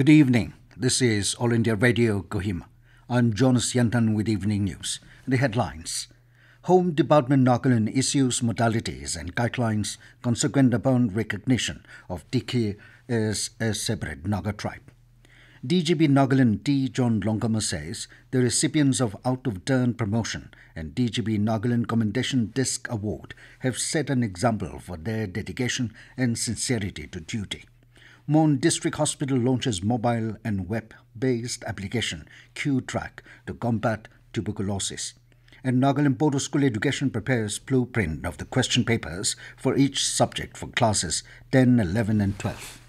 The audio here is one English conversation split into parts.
Good evening. This is All India Radio Kohima. I'm Jonas Yantan with Evening News. The headlines. Home Department Nagaland issues modalities and guidelines consequent upon recognition of Tikhir as a separate Naga tribe. DGP Nagaland T. John Longkumer says the recipients of out-of-turn promotion and DGP Nagaland Commendation Disc Award have set an example for their dedication and sincerity to duty. Mon District Hospital launches mobile and web-based application qTrack to combat tuberculosis. And Nagaland Board of School Education prepares blueprint of the question papers for each subject for classes 10, 11 and 12.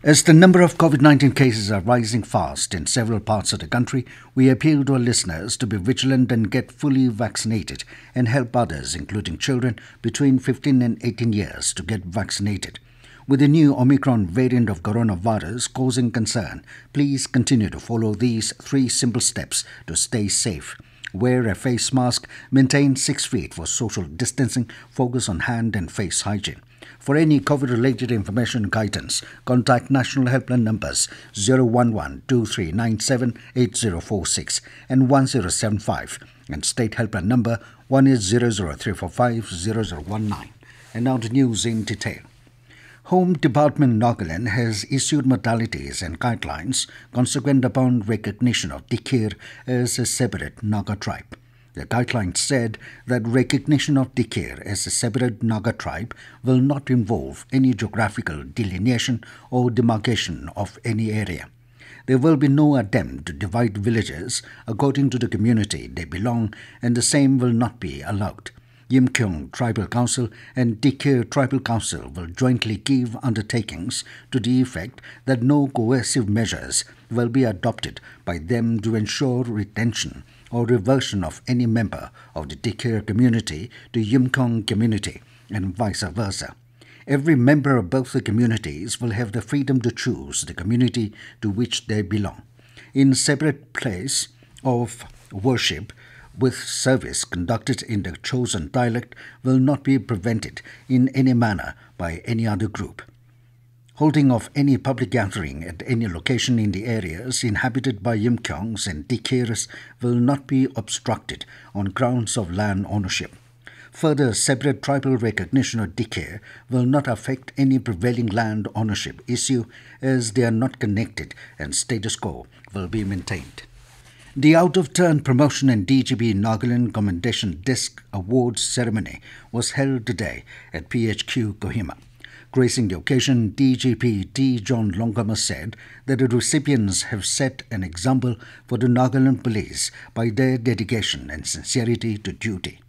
As the number of COVID-19 cases are rising fast in several parts of the country, we appeal to our listeners to be vigilant and get fully vaccinated and help others, including children between 15 and 18 years, to get vaccinated. With the new Omicron variant of coronavirus causing concern, please continue to follow these 3 simple steps to stay safe. Wear a face mask, maintain 6 feet for social distancing, focus on hand and face hygiene. For any COVID-related information and guidance, contact National Helpline numbers 011-2397-8046 and 1075 and State Helpline number 1800345-0019. And now the news in detail. Home Department Nagaland has issued modalities and guidelines consequent upon recognition of Tikhir as a separate Naga tribe. The guidelines said that recognition of Tikhir as a separate Naga tribe will not involve any geographical delineation or demarcation of any area. There will be no attempt to divide villages according to the community they belong, and the same will not be allowed. Yimkyong Tribal Council and Tikhir Tribal Council will jointly give undertakings to the effect that no coercive measures will be adopted by them to ensure retention or reversion of any member of the Tikhir community to Yimkyong community and vice versa. Every member of both the communities will have the freedom to choose the community to which they belong. In separate place of worship, with service conducted in the chosen dialect will not be prevented in any manner by any other group. Holding of any public gathering at any location in the areas inhabited by Yimkyongs and Tikhirs will not be obstructed on grounds of land ownership. Further, separate tribal recognition of Tikhir will not affect any prevailing land ownership issue as they are not connected and status quo will be maintained. The out-of-turn promotion and DGP Nagaland Commendation Disc Awards ceremony was held today at PHQ Kohima. Gracing the occasion, DGP T. John Longkumer said that the recipients have set an example for the Nagaland police by their dedication and sincerity to duty.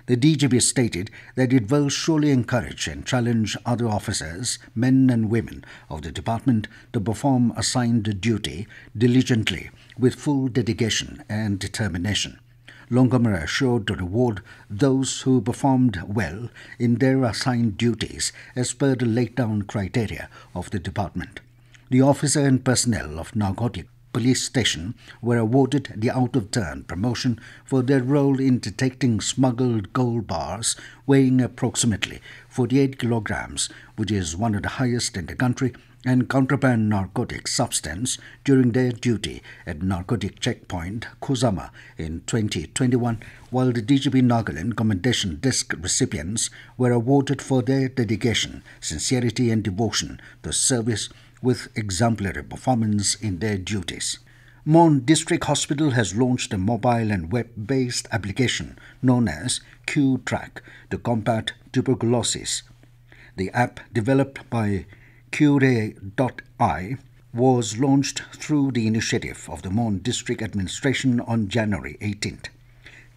The DGP stated that it will surely encourage and challenge other officers, men and women of the department to perform assigned duty diligently with full dedication and determination. Longkumer assured to reward those who performed well in their assigned duties as per the laid-down criteria of the department. The officer and personnel of Narcotic Police Station were awarded the out-of-turn promotion for their role in detecting smuggled gold bars weighing approximately 48 kilograms, which is one of the highest in the country, and contraband narcotic substance during their duty at Narcotic Checkpoint Kohima in 2021, while the DGP Nagaland Commendation Disc recipients were awarded for their dedication, sincerity and devotion to service with exemplary performance in their duties. Mon District Hospital has launched a mobile and web-based application known as qTrack to combat tuberculosis. The app, developed by qTrack, was launched through the initiative of the Mon District Administration on January 18th.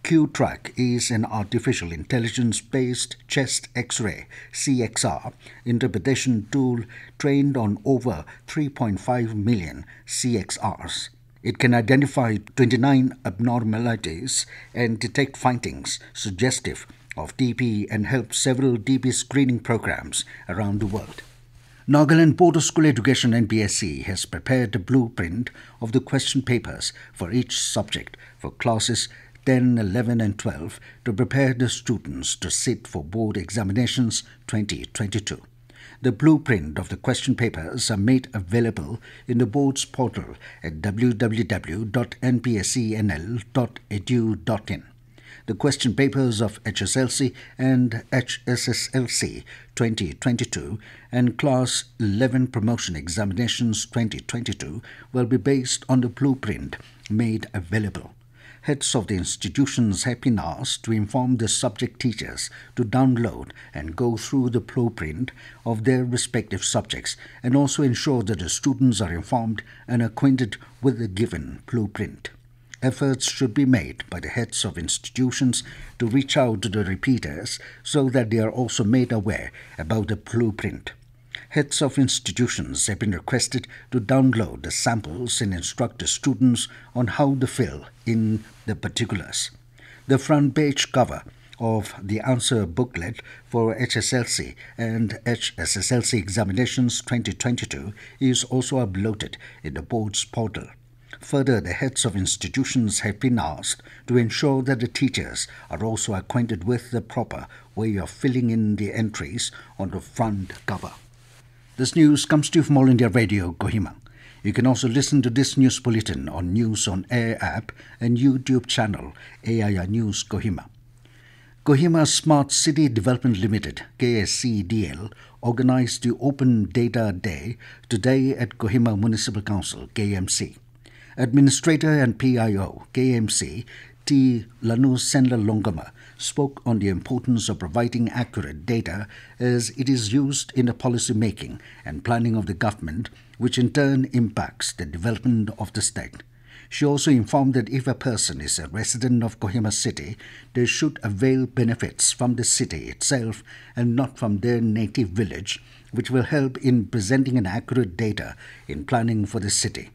qTrack is an artificial intelligence-based chest X-ray (CXR) interpretation tool trained on over 3.5 million CXRs. It can identify 29 abnormalities and detect findings suggestive of TB and help several TB screening programs around the world. Nagaland Board of School Education (NBSC) has prepared a blueprint of the question papers for each subject for classes 10, 11 and 12 to prepare the students to sit for board examinations 2022. The blueprint of the question papers are made available in the board's portal at www.npscnl.edu.in. The question papers of HSLC and HSSLC 2022 and Class 11 Promotion Examinations 2022 will be based on the blueprint made available. Heads of the institutions have been asked to inform the subject teachers to download and go through the blueprint of their respective subjects and also ensure that the students are informed and acquainted with the given blueprint. Efforts should be made by the heads of institutions to reach out to the repeaters so that they are also made aware about the blueprint. Heads of institutions have been requested to download the samples and instruct the students on how to fill in the particulars. The front page cover of the answer booklet for HSLC and HSSLC examinations 2022 is also uploaded in the board's portal. Further, the heads of institutions have been asked to ensure that the teachers are also acquainted with the proper way of filling in the entries on the front cover. This news comes to you from All India Radio, Kohima. You can also listen to this news bulletin on News on Air app and YouTube channel AIR News Kohima. Kohima Smart City Development Limited, KSCDL, organized the Open Data Day today at Kohima Municipal Council, KMC. Administrator and PIO, KMC, T. Lanu Senla Longkumer, spoke on the importance of providing accurate data as it is used in the policy making and planning of the government, which in turn impacts the development of the state. She also informed that if a person is a resident of Kohima city, they should avail benefits from the city itself and not from their native village, which will help in presenting an accurate data in planning for the city.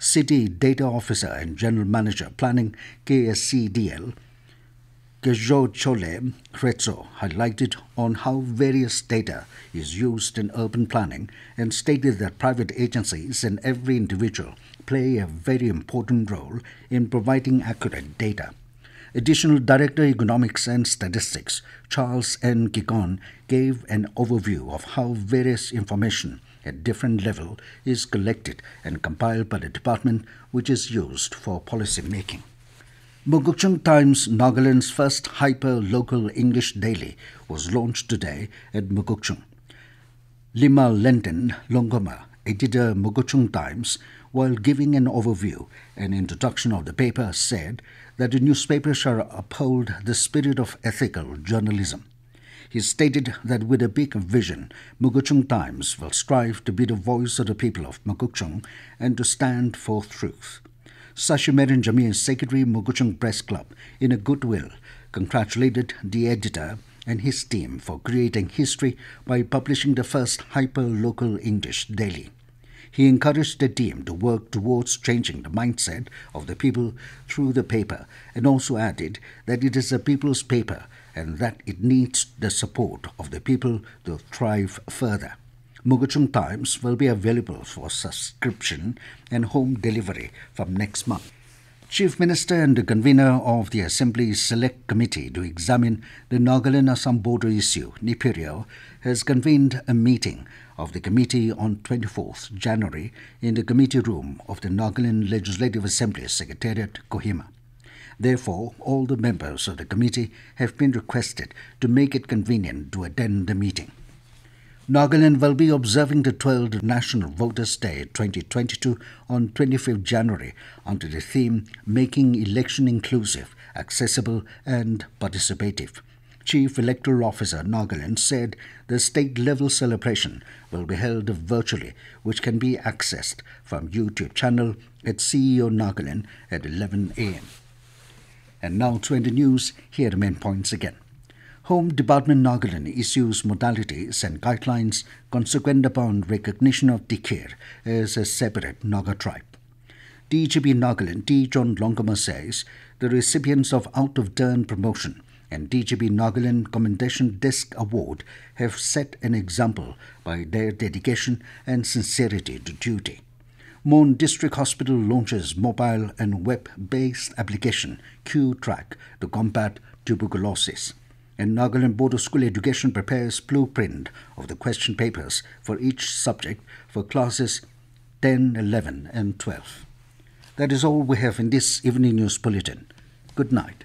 City Data Officer and General Manager Planning, KSCDL, Kejo Chole Kretso, highlighted on how various data is used in urban planning and stated that private agencies and every individual play a very important role in providing accurate data. Additional Director Economics and Statistics, Charles N. Kikon, gave an overview of how various information at different level is collected and compiled by the department, which is used for policy making. Mugukchung Times, Nagaland's first hyper-local English daily, was launched today at Mugukchung. Lima Lenton Longkumer, editor Mugukchung Times, while giving an overview and introduction of the paper, said that the newspaper shall uphold the spirit of ethical journalism. He stated that with a big vision, Mugukchung Times will strive to be the voice of the people of Mugukchung and to stand for truth. Sashimeran Jamir, Secretary, Mugukchung Press Club, in a goodwill, congratulated the editor and his team for creating history by publishing the first hyper-local English daily. He encouraged the team to work towards changing the mindset of the people through the paper and also added that it is a people's paper and that it needs the support of the people to thrive further. Mugukchung Times will be available for subscription and home delivery from next month. Chief Minister and the convener of the Assembly's Select Committee to examine the Nagaland-Assam border issue, Nipirio, has convened a meeting of the committee on 24th January in the committee room of the Nagaland Legislative Assembly Secretariat, Kohima. Therefore, all the members of the committee have been requested to make it convenient to attend the meeting. Nagaland will be observing the 12th National Voters' Day 2022 on 25th January under the theme Making Election Inclusive, Accessible and Participative. Chief Electoral Officer Nagaland said the state-level celebration will be held virtually, which can be accessed from YouTube channel at CEO Nagaland at 11 a.m. And now to end the news, here are the main points again. Home Department Nagaland issues modalities and guidelines consequent upon recognition of Tikhir as a separate Naga tribe. DGP Nagaland T. John Longkumer says the recipients of out-of-turn promotion and DGP Nagaland Commendation Desk Award have set an example by their dedication and sincerity to duty. Mon District Hospital launches mobile and web-based application qTrack to combat tuberculosis. And Nagaland Board of School Education prepares blueprint of the question papers for each subject for classes 10, 11 and 12. That is all we have in this evening news bulletin. Good night.